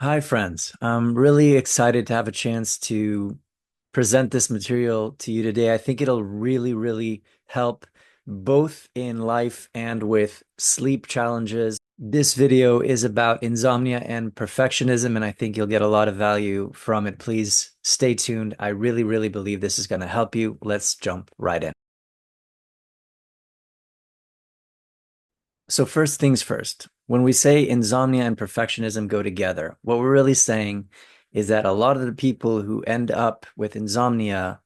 Hi, friends. I'm really excited to have a chance to present this material to you today. I think it'll really help both in life and with sleep challenges. This video is about insomnia and perfectionism, and I think you'll get a lot of value from it. Please stay tuned. I really believe this is going to help you. Let's jump right in. So first things first, when we say insomnia and perfectionism go together, what we're really saying is that a lot of the people who end up with insomnia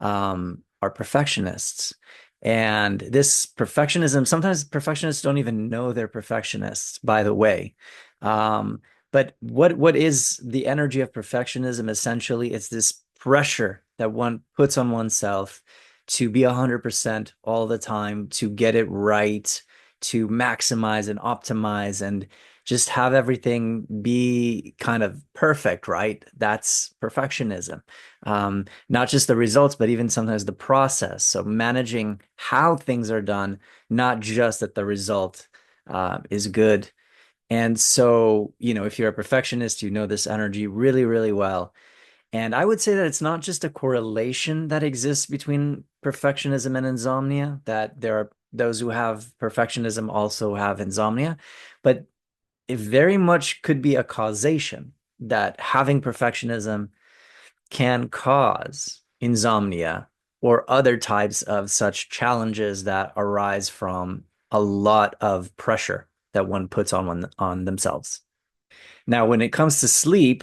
are perfectionists. And this perfectionism, sometimes perfectionists don't even know they're perfectionists, by the way. Um, but what is the energy of perfectionism? Essentially, it's this pressure that one puts on oneself to be 100% all the time, to get it right, to maximize and optimize and just have everything be kind of perfect, right? That's perfectionism. Not just the results, but even sometimes the process. So managing how things are done, not just that the result is good. And so, if you're a perfectionist, you know this energy really well. And I would say that it's not just a correlation that exists between perfectionism and insomnia, that there are those who have perfectionism also have insomnia, but it very much could be a causation that having perfectionism can cause insomnia or other types of such challenges that arise from a lot of pressure that one puts on themselves. Now, when it comes to sleep,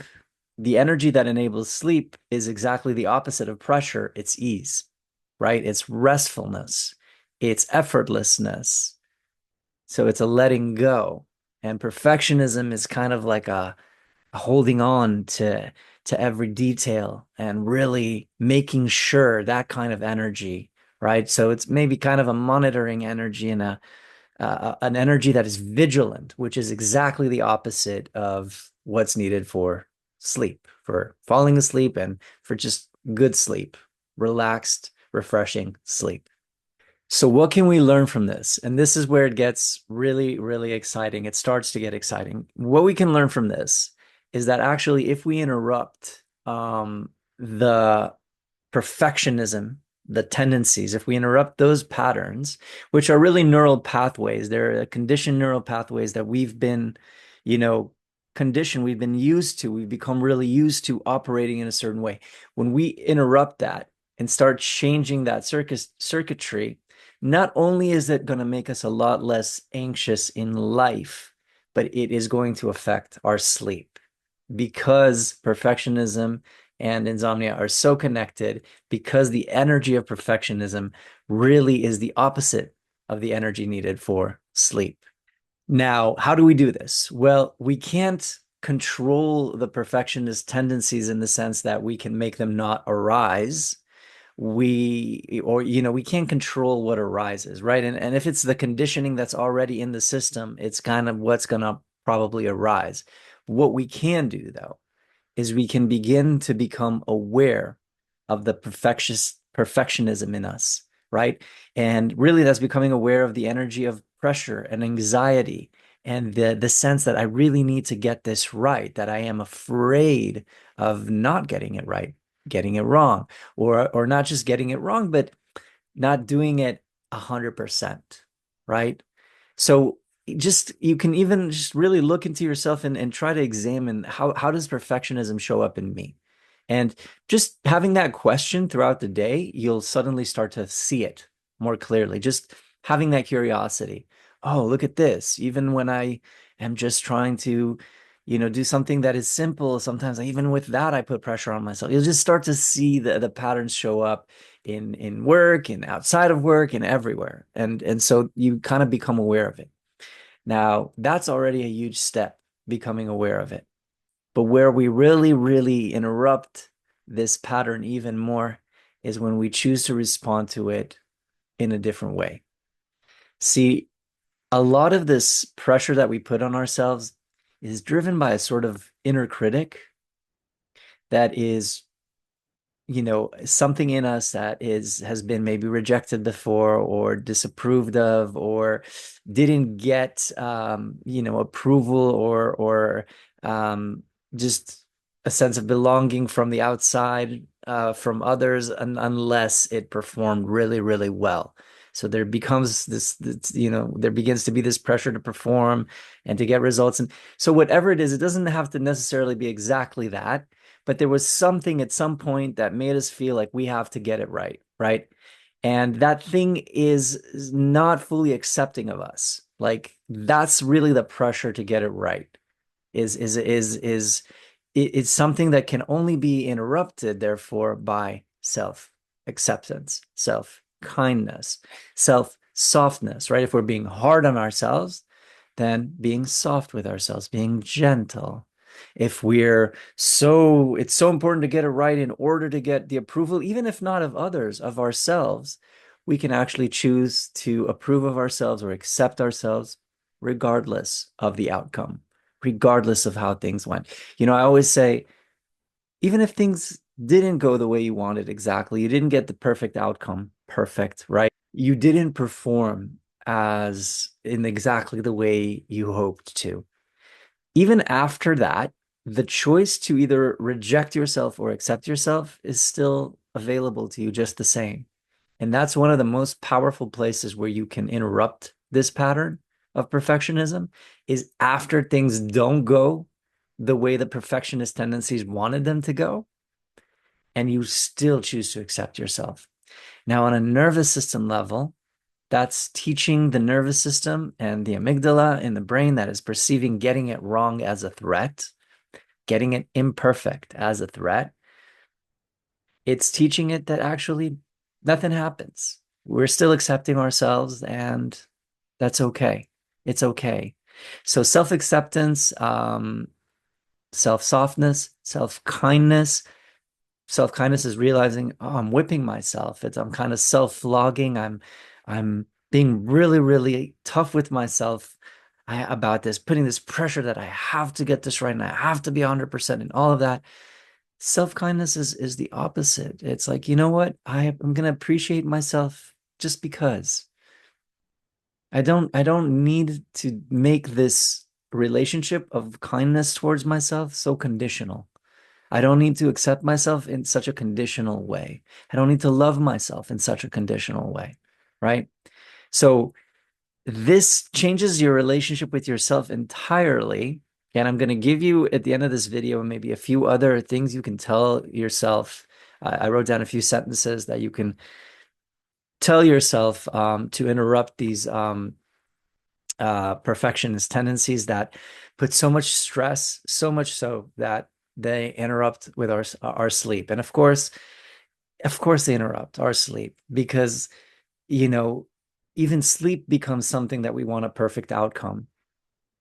the energy that enables sleep is exactly the opposite of pressure. It's ease, right? It's restfulness, it's effortlessness. So it's a letting go. And perfectionism is kind of like a holding on to every detail and really making sure that kind of energy, right? So it's maybe kind of a monitoring energy and an energy that is vigilant, which is exactly the opposite of what's needed for sleep, for falling asleep and for just good sleep, relaxed, refreshing sleep. So, what can we learn from this? And this is where it gets really exciting. It starts to get exciting. What we can learn from this is that actually, if we interrupt the perfectionism, the tendencies, if we interrupt those patterns, which are really neural pathways, they're conditioned neural pathways that we've been, you know, conditioned, we've been used to, we've become really used to operating in a certain way. When we interrupt that and start changing that circuitry, not only is it going to make us a lot less anxious in life, but it is going to affect our sleep because perfectionism and insomnia are so connected because the energy of perfectionism really is the opposite of the energy needed for sleep. Now, how do we do this? Well, we can't control the perfectionist tendencies in the sense that we can make them not arise. We can't control what arises, right? And if it's the conditioning that's already in the system, it's kind of what's going to probably arise. What we can do, though, is we can begin to become aware of the perfectionism in us, right? And really that's becoming aware of the energy of pressure and anxiety and the sense that I really need to get this right, that I am afraid of not getting it right, getting it wrong, or not just getting it wrong, but not doing it 100%, right? So just you can even just really look into yourself and try to examine how does perfectionism show up in me? And just having that question throughout the day, you'll suddenly start to see it more clearly. Just having that curiosity. Oh, look at this. Even when I am just trying to, do something that is simple, sometimes even with that, I put pressure on myself. You'll just start to see the patterns show up in work and outside of work and everywhere. And so you kind of become aware of it. Now, that's already a huge step, becoming aware of it. But where we really interrupt this pattern even more is when we choose to respond to it in a different way. See, a lot of this pressure that we put on ourselves is driven by a sort of inner critic that is, something in us that has been maybe rejected before or disapproved of or didn't get approval or just a sense of belonging from the outside, from others, unless it performed really, really well. So there becomes there begins to be this pressure to perform and to get results. And so whatever it is, it doesn't have to necessarily be exactly that, but there was something at some point that made us feel like we have to get it right, right? And that thing is not fully accepting of us. Like that's really the pressure to get it right is it's something that can only be interrupted, therefore, by self-acceptance, self-kindness, self-softness, right? If we're being hard on ourselves, then being soft with ourselves, being gentle. If it's so important to get it right in order to get the approval, even if not of others, of ourselves, we can actually choose to approve of ourselves or accept ourselves regardless of the outcome, regardless of how things went. I always say, even if things didn't go the way you wanted exactly, you didn't get the perfect outcome, perfect, right? You didn't perform as in exactly the way you hoped to. Even after that, the choice to either reject yourself or accept yourself is still available to you just the same. And that's one of the most powerful places where you can interrupt this pattern of perfectionism is after things don't go the way the perfectionist tendencies wanted them to go, and you still choose to accept yourself. Now, on a nervous system level, that's teaching the nervous system and the amygdala in the brain that is perceiving getting it wrong as a threat, getting it imperfect as a threat. It's teaching it that actually nothing happens. We're still accepting ourselves, and that's okay. It's okay. So self-acceptance, self-softness, self-kindness. Self-kindness is realizing, oh, I'm whipping myself. I'm kind of self-flogging. I'm being really, really tough with myself about this, putting this pressure that I have to get this right and I have to be 100% and all of that. Self-kindness is the opposite. It's like, you know what? I'm gonna appreciate myself just because. I don't need to make this relationship of kindness towards myself so conditional. I don't need to accept myself in such a conditional way. I don't need to love myself in such a conditional way, right? So this changes your relationship with yourself entirely. And I'm going to give you at the end of this video maybe a few other things you can tell yourself. I wrote down a few sentences that you can tell yourself to interrupt these perfectionist tendencies that put so much stress, so much so that they interrupt with our sleep. And of course they interrupt our sleep because, you know, even sleep becomes something that we want a perfect outcome.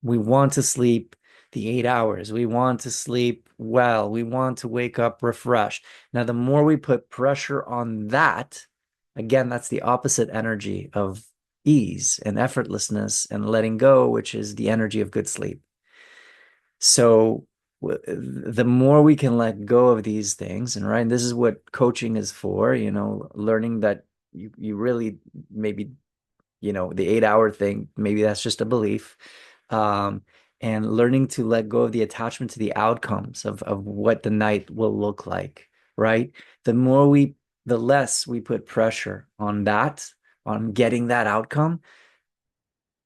We want to sleep the 8 hours. We want to sleep well. We want to wake up refreshed. Now, the more we put pressure on that, again, that's the opposite energy of ease and effortlessness and letting go, which is the energy of good sleep. So the more we can let go of these things, and right, this is what coaching is for, learning that you really maybe, the 8 hour thing, maybe that's just a belief. Um, and learning to let go of the attachment to the outcomes of what the night will look like, right? The less we put pressure on that, on getting that outcome,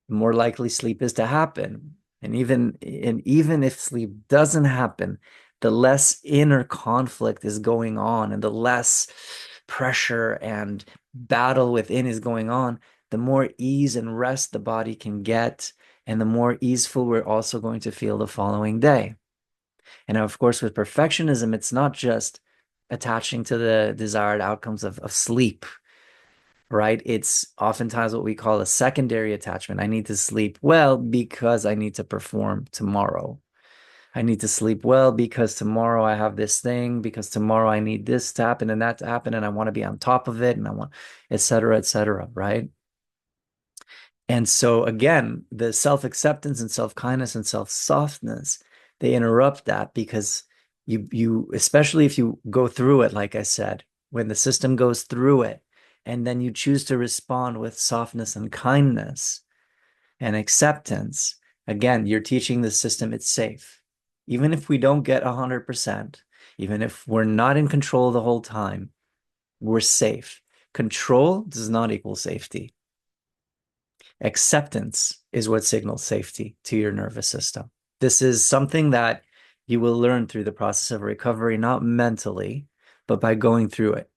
the more likely sleep is to happen. And even if sleep doesn't happen, the less inner conflict is going on and the less pressure and battle within is going on, the more ease and rest the body can get, and the more easeful we're also going to feel the following day. And of course, with perfectionism, it's not just attaching to the desired outcomes of sleep, right? It's oftentimes what we call a secondary attachment. I need to sleep well because I need to perform tomorrow. I need to sleep well because tomorrow I have this thing, because tomorrow I need this to happen and that to happen, and I want to be on top of it, and I want, et cetera, right? And so again, the self-acceptance and self-kindness and self-softness, they interrupt that because especially if you go through it, like I said, when the system goes through it, and then you choose to respond with softness and kindness and acceptance, again, you're teaching the system it's safe. even if we don't get 100%, even if we're not in control the whole time, we're safe. Control does not equal safety. Acceptance is what signals safety to your nervous system. This is something that you will learn through the process of recovery, not mentally, but by going through it,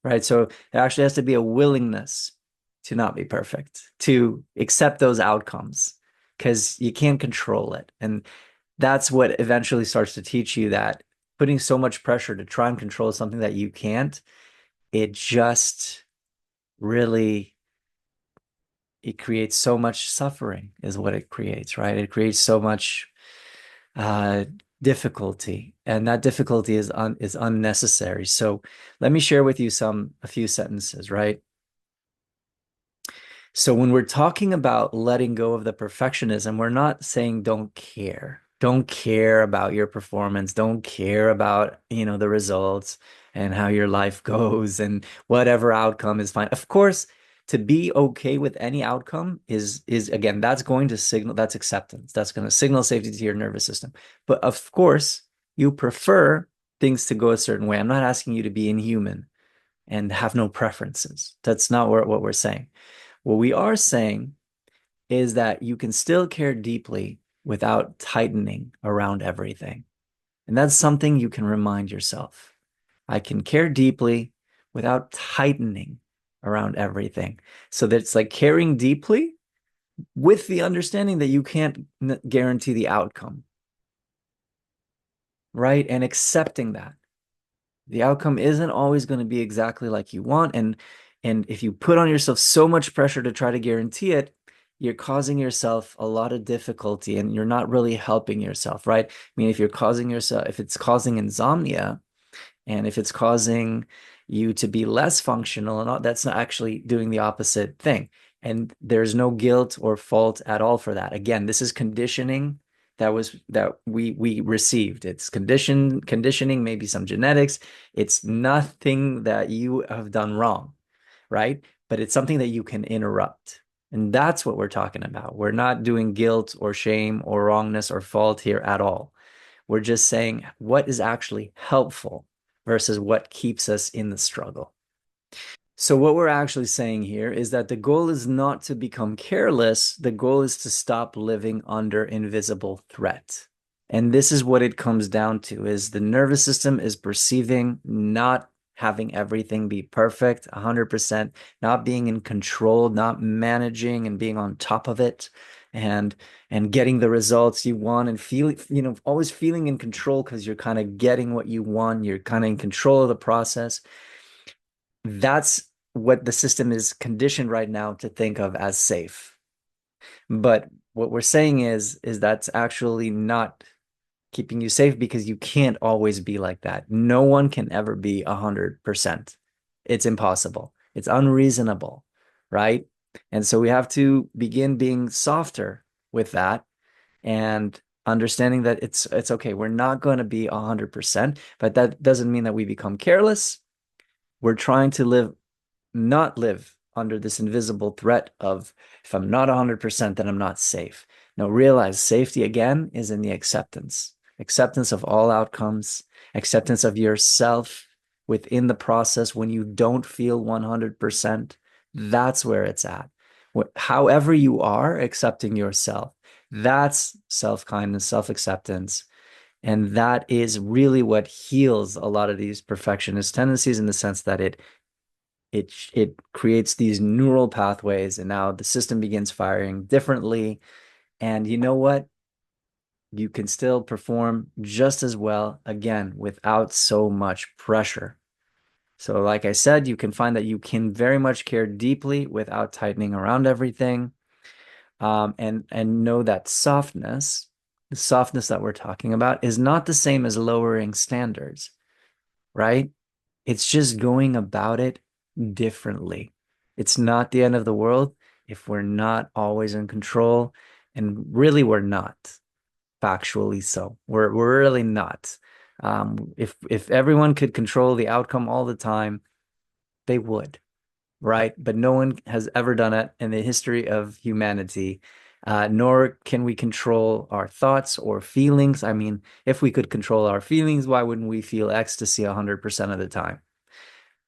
right? So there actually has to be a willingness to not be perfect, to accept those outcomes, because you can't control it. And that's what eventually starts to teach you that putting so much pressure to try and control something that you can't, it just really it creates so much suffering is what it creates, right? It creates so much uh, difficulty, and that difficulty is unnecessary. So let me share with you a few sentences, right? So when we're talking about letting go of the perfectionism, we're not saying don't care. Don't care about your performance. Don't care about, the results and how your life goes and whatever outcome is fine. Of course, to be okay with any outcome is again, that's going to signal that's acceptance. That's going to signal safety to your nervous system. But of course, you prefer things to go a certain way. I'm not asking you to be inhuman and have no preferences. That's not what we're saying. What we are saying is that you can still care deeply without tightening around everything. And that's something you can remind yourself. I can care deeply without tightening around everything. So that it's like caring deeply with the understanding that you can't guarantee the outcome, right? And accepting that. The outcome isn't always going to be exactly like you want. And if you put on yourself so much pressure to try to guarantee it, you're causing yourself a lot of difficulty and you're not really helping yourself, right? I mean, if it's causing insomnia, and if it's causing you to be less functional and all, that's not actually doing the opposite thing. And there's no guilt or fault at all for that. Again, this is conditioning that we received. It's conditioning, maybe some genetics. It's nothing that you have done wrong, right? But it's something that you can interrupt. And that's what we're talking about. We're not doing guilt or shame or wrongness or fault here at all. We're just saying what is actually helpful versus what keeps us in the struggle. So, what we're actually saying here is that the goal is not to become careless. The goal is to stop living under invisible threat. And this is what it comes down to is the nervous system is perceiving not having everything be perfect 100%, not being in control, not managing and being on top of it and getting the results you want and feeling, always feeling in control because you're kind of getting what you want, you're kind of in control of the process. That's what the system is conditioned right now to think of as safe. But what we're saying is that's actually not keeping you safe because you can't always be like that. No one can ever be 100%. It's impossible. It's unreasonable, right? And so we have to begin being softer with that and understanding that it's okay. We're not going to be 100%, but that doesn't mean that we become careless. We're trying to not live under this invisible threat of if I'm not 100%, then I'm not safe. Now, realize safety again is in the acceptance of all outcomes, acceptance of yourself within the process when you don't feel 100%. That's where it's at. However, you are accepting yourself, that's self kindness, self acceptance. And that is really what heals a lot of these perfectionist tendencies in the sense that it creates these neural pathways and now the system begins firing differently. And you know what? You can still perform just as well again without so much pressure. So, like I said, you can find that you can very much care deeply without tightening around everything, and know that the softness that we're talking about, is not the same as lowering standards, right? It's just going about it differently. It's not the end of the world if we're not always in control, and really we're not. Factually so. We're really not. If everyone could control the outcome all the time, they would, right? But no one has ever done it in the history of humanity. Nor can we control our thoughts or feelings. I mean, if we could control our feelings, why wouldn't we feel ecstasy 100% of the time?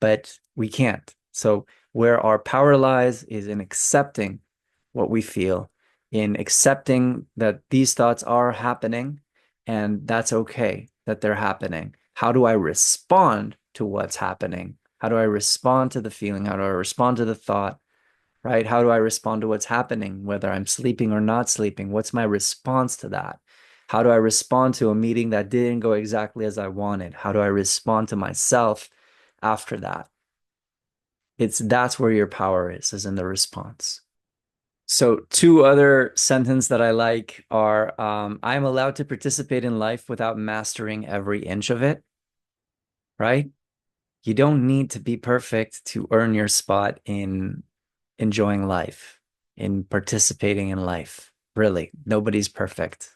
But we can't. So, where our power lies is in accepting what we feel, in accepting that these thoughts are happening and that's okay that they're happening. How do I respond to what's happening? How do I respond to the feeling? How do I respond to the thought? Right? How do I respond to what's happening, whether I'm sleeping or not sleeping? What's my response to that? How do I respond to a meeting that didn't go exactly as I wanted? How do I respond to myself after that? That's where your power is in the response. So two other sentences that I like are I am allowed to participate in life without mastering every inch of it, right? You don't need to be perfect to earn your spot in enjoying life, in participating in life. Really, nobody's perfect.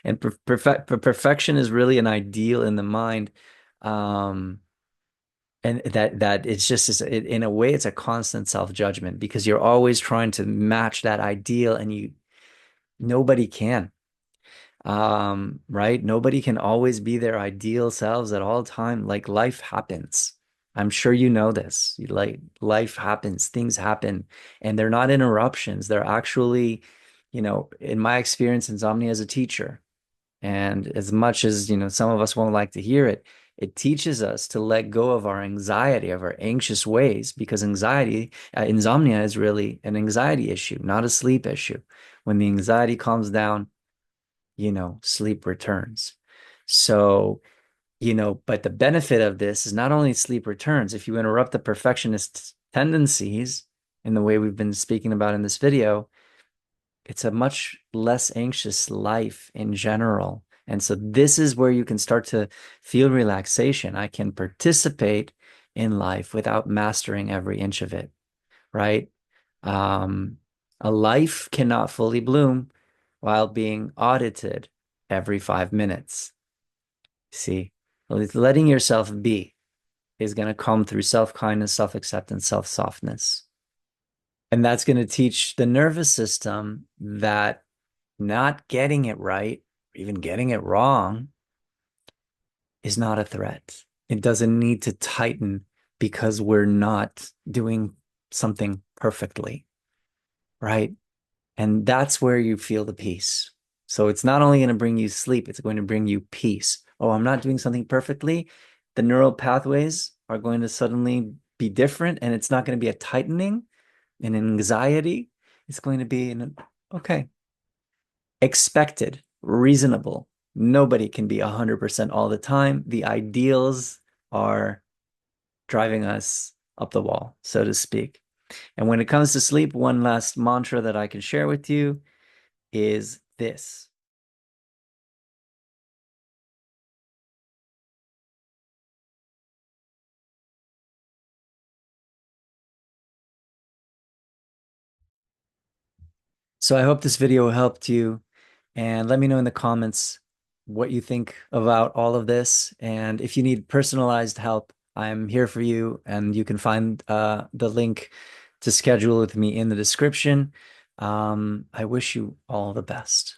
And perfection is really an ideal in the mind. Um, and that it's just in a way it's a constant self-judgment because you're always trying to match that ideal and nobody can, right, nobody can always be their ideal selves at all time. Like life happens. I'm sure you know this. Like life happens, things happen, and they're not interruptions. They're actually, in my experience, Insomnia as a teacher, and as much as, some of us won't like to hear it, it teaches us to let go of our anxiety, of our anxious ways, because insomnia is really an anxiety issue, not a sleep issue. When the anxiety calms down, sleep returns. So, but the benefit of this is not only sleep returns, if you interrupt the perfectionist tendencies in the way we've been speaking about in this video, it's a much less anxious life in general. And so this is where you can start to feel relaxation. I can participate in life without mastering every inch of it, right? Um, a life cannot fully bloom while being audited every 5 minutes. See, letting yourself be is going to come through self-kindness, self-acceptance, self-softness. And that's going to teach the nervous system that not getting it right, even getting it wrong, is not a threat. It doesn't need to tighten because we're not doing something perfectly, right? And that's where you feel the peace. So it's not only going to bring you sleep, it's going to bring you peace. Oh, I'm not doing something perfectly. The neural pathways are going to suddenly be different, and it's not going to be a tightening and anxiety. It's going to be okay, expected, reasonable. Nobody can be 100% all the time. The ideals are driving us up the wall, so to speak. And when it comes to sleep, one last mantra that I can share with you is this. So I hope this video helped you, and let me know in the comments what you think about all of this. And if you need personalized help, I'm here for you, and you can find the link to schedule with me in the description. I wish you all the best.